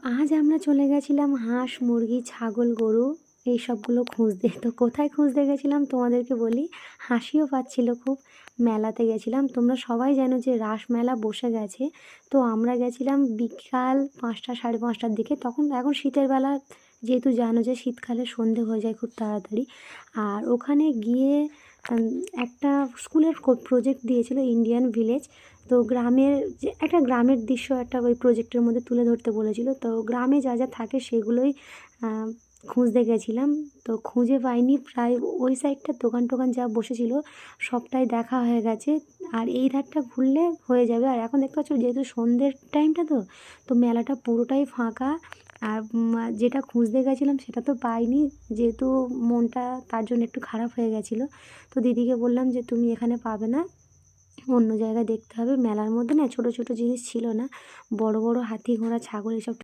আজ আমরা চলে গেছিলাম হাঁস, মুরগি, ছাগল, গরু এই সবগুলো খুঁজতে। তো কোথায় খুঁজতে গেছিলাম তোমাদেরকে বলি, হাসিও পাচ্ছিল খুব। মেলাতে গেছিলাম। তোমরা সবাই জানো যে রাস মেলা বসে গেছে। তো আমরা গেছিলাম বিকাল ৫টা ৫:৩০টার দিকে। এখন শীতের বেলা, যেহেতু জানো যে শীতকালে সন্ধে হয়ে যায় খুব তাড়াতাড়ি। আর ওখানে গিয়ে উম, একটা স্কুলের প্রজেক্ট দিয়েছিল, ইন্ডিয়ান ভিলেজ। তো গ্রামের যে একটা গ্রামের দৃশ্য একটা ওই প্রজেক্টের মধ্যে তুলে ধরতে বলেছিল। তো গ্রামে যা যা থাকে সেগুলোই খুঁজতে গেছিলাম। তো খুঁজে পাইনি, প্রায় ওই সাইডটার দোকান টোকান যা বসেছিল সবটাই দেখা হয়ে গেছে। আর এই ধারটা ঘুরলে হয়ে যাবে। আর এখন দেখতে পাচ্ছ যেহেতু সন্ধ্যের টাইমটা, তো মেলাটা পুরোটাই ফাঁকা। আর যেটা খুঁজতে গেছিলাম সেটা তো পাইনি, যেহেতু মনটা তার জন্য একটু খারাপ হয়ে গেছিলো। তো দিদিকে বললাম যে তুমি এখানে পাবে না, অন্য জায়গায় দেখতে হবে। মেলার মধ্যে না ছোট ছোট জিনিস ছিল না, বড় বড় হাতি, ঘোড়া, ছাগল এসব